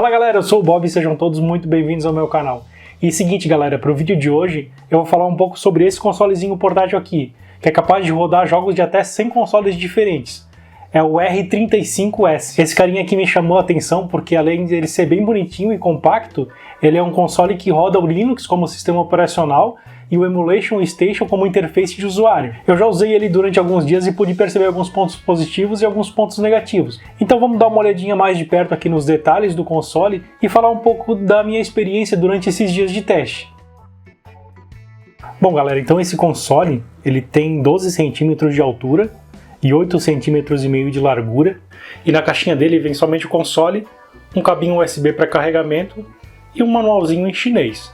Fala galera, eu sou o Bob e sejam todos muito bem-vindos ao meu canal. E seguinte galera, para o vídeo de hoje eu vou falar um pouco sobre esse consolezinho portátil aqui, que é capaz de rodar jogos de até 100 consoles diferentes. É o R35S. Esse carinha aqui me chamou a atenção porque além de ele ser bem bonitinho e compacto, ele é um console que roda o Linux como sistema operacional e o Emulation Station como interface de usuário. Eu já usei ele durante alguns dias e pude perceber alguns pontos positivos e alguns pontos negativos. Então vamos dar uma olhadinha mais de perto aqui nos detalhes do console e falar um pouco da minha experiência durante esses dias de teste. Bom galera, então esse console ele tem 12 centímetros de altura e 8,5 centímetros de largura, e na caixinha dele vem somente o console, um cabinho USB para carregamento e um manualzinho em chinês.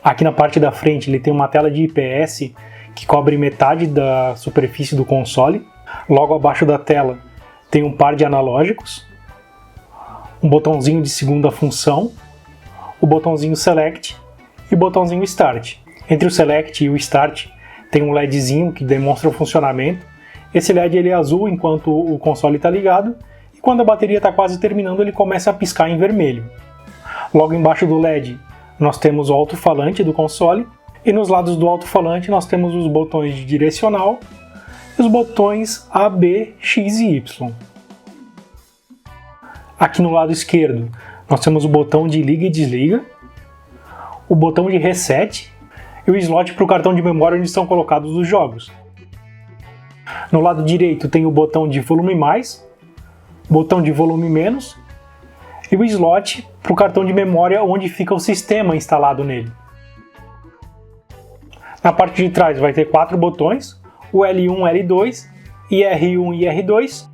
Aqui na parte da frente ele tem uma tela de IPS que cobre metade da superfície do console. Logo abaixo da tela tem um par de analógicos, um botãozinho de segunda função, o botãozinho Select e o botãozinho Start. Entre o Select e o Start tem um LEDzinho que demonstra o funcionamento. Esse LED ele é azul enquanto o console está ligado e quando a bateria está quase terminando ele começa a piscar em vermelho. Logo embaixo do LED nós temos o alto-falante do console e nos lados do alto-falante nós temos os botões de direcional e os botões A, B, X e Y. Aqui no lado esquerdo nós temos o botão de liga e desliga, o botão de reset e o slot para o cartão de memória onde estão colocados os jogos. No lado direito tem o botão de volume mais, botão de volume menos e o slot para o cartão de memória onde fica o sistema instalado nele. Na parte de trás vai ter 4 botões, o L1, L2, R1 e R2.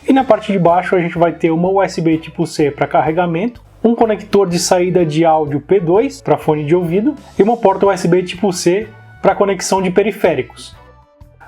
E na parte de baixo a gente vai ter uma USB tipo C para carregamento, um conector de saída de áudio P2 para fone de ouvido e uma porta USB tipo C para conexão de periféricos.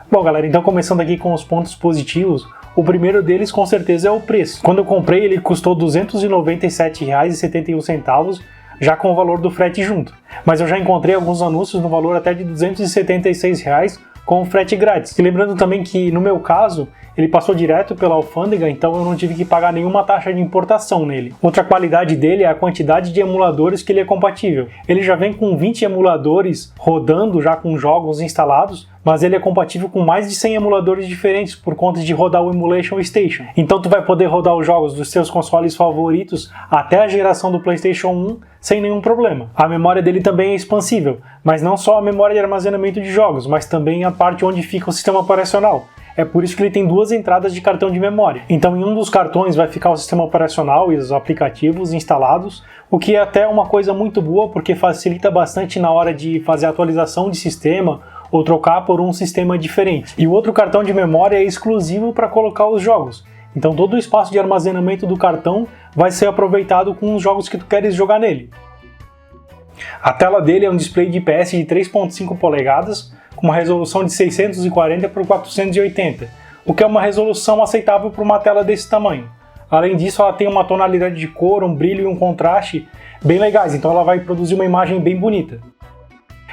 Bom galera, então começando aqui com os pontos positivos, o primeiro deles com certeza é o preço. Quando eu comprei ele custou R$ 297,71, já com o valor do frete junto. Mas eu já encontrei alguns anúncios no valor até de R$ 276 com o frete grátis. E lembrando também que no meu caso, ele passou direto pela alfândega, então eu não tive que pagar nenhuma taxa de importação nele. Outra qualidade dele é a quantidade de emuladores que ele é compatível. Ele já vem com 20 emuladores rodando já com jogos instalados, mas ele é compatível com mais de 100 emuladores diferentes por conta de rodar o Emulation Station. Então tu vai poder rodar os jogos dos seus consoles favoritos até a geração do PlayStation 1 sem nenhum problema. A memória dele também é expansível, mas não só a memória de armazenamento de jogos, mas também a parte onde fica o sistema operacional. É por isso que ele tem 2 entradas de cartão de memória. Então em um dos cartões vai ficar o sistema operacional e os aplicativos instalados, o que é até uma coisa muito boa porque facilita bastante na hora de fazer a atualização de sistema ou trocar por um sistema diferente. E o outro cartão de memória é exclusivo para colocar os jogos. Então todo o espaço de armazenamento do cartão vai ser aproveitado com os jogos que tu queres jogar nele. A tela dele é um display de IPS de 3.5 polegadas, com uma resolução de 640 por 480, o que é uma resolução aceitável para uma tela desse tamanho. Além disso, ela tem uma tonalidade de cor, um brilho e um contraste bem legais, então ela vai produzir uma imagem bem bonita.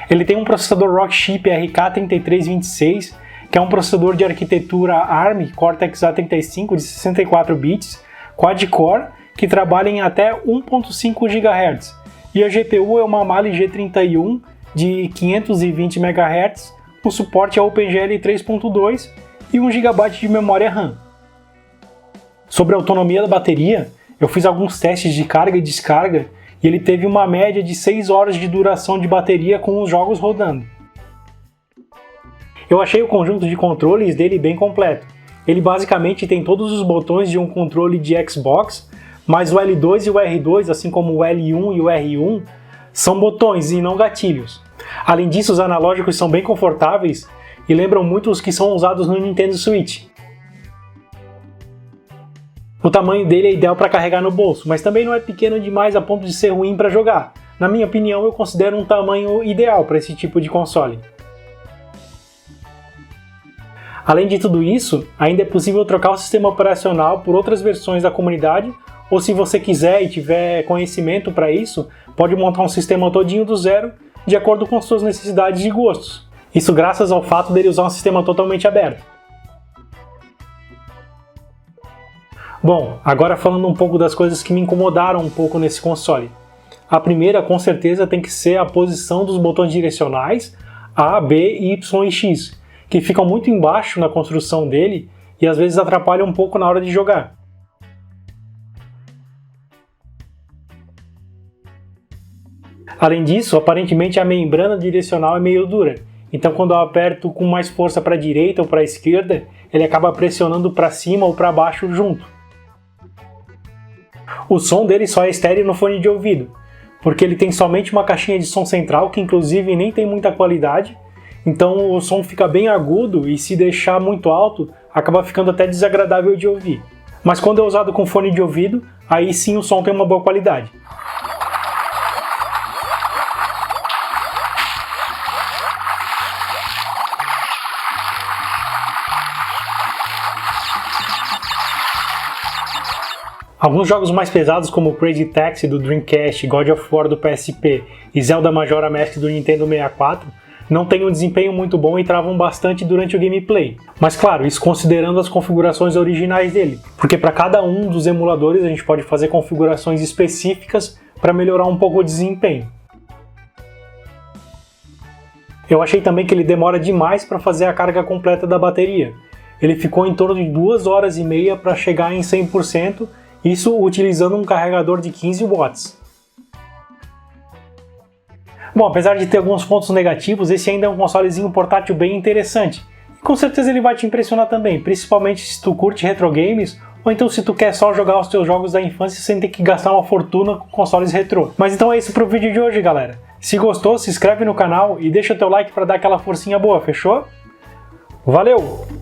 Ele tem um processador Rockchip RK3326, que é um processador de arquitetura ARM Cortex A35 de 64 bits, quad-core, que trabalha em até 1.5 GHz. E a GPU é uma Mali G31 de 520 MHz, com suporte a OpenGL 3.2 e 1 GB de memória RAM. Sobre a autonomia da bateria, eu fiz alguns testes de carga e descarga e ele teve uma média de 6 horas de duração de bateria com os jogos rodando. Eu achei o conjunto de controles dele bem completo. Ele basicamente tem todos os botões de um controle de Xbox, mas o L2 e o R2, assim como o L1 e o R1, são botões e não gatilhos. Além disso, os analógicos são bem confortáveis e lembram muito os que são usados no Nintendo Switch. O tamanho dele é ideal para carregar no bolso, mas também não é pequeno demais a ponto de ser ruim para jogar. Na minha opinião, eu considero um tamanho ideal para esse tipo de console. Além de tudo isso, ainda é possível trocar o sistema operacional por outras versões da comunidade, ou se você quiser e tiver conhecimento para isso, pode montar um sistema todinho do zero, de acordo com suas necessidades e gostos. Isso graças ao fato dele usar um sistema totalmente aberto. Bom, agora falando um pouco das coisas que me incomodaram um pouco nesse console. A primeira, com certeza, tem que ser a posição dos botões direcionais A, B, Y e X, que ficam muito embaixo na construção dele e às vezes atrapalham um pouco na hora de jogar. Além disso, aparentemente a membrana direcional é meio dura, então quando eu aperto com mais força para a direita ou para a esquerda, ele acaba pressionando para cima ou para baixo junto. O som dele só é estéreo no fone de ouvido, porque ele tem somente uma caixinha de som central que inclusive nem tem muita qualidade, então o som fica bem agudo e se deixar muito alto, acaba ficando até desagradável de ouvir. Mas quando é usado com fone de ouvido, aí sim o som tem uma boa qualidade. Alguns jogos mais pesados como Crazy Taxi do Dreamcast, God of War do PSP e Zelda Majora's Mask do Nintendo 64 não têm um desempenho muito bom e travam bastante durante o gameplay. Mas claro, isso considerando as configurações originais dele, porque para cada um dos emuladores a gente pode fazer configurações específicas para melhorar um pouco o desempenho. Eu achei também que ele demora demais para fazer a carga completa da bateria. Ele ficou em torno de 2 horas e meia para chegar em 100%, isso utilizando um carregador de 15 watts. Bom, apesar de ter alguns pontos negativos, esse ainda é um consolezinho portátil bem interessante. E com certeza ele vai te impressionar também, principalmente se tu curte retro games, ou então se tu quer só jogar os teus jogos da infância sem ter que gastar uma fortuna com consoles retrô. Mas então é isso pro vídeo de hoje, galera. Se gostou, se inscreve no canal e deixa o teu like para dar aquela forcinha boa, fechou? Valeu!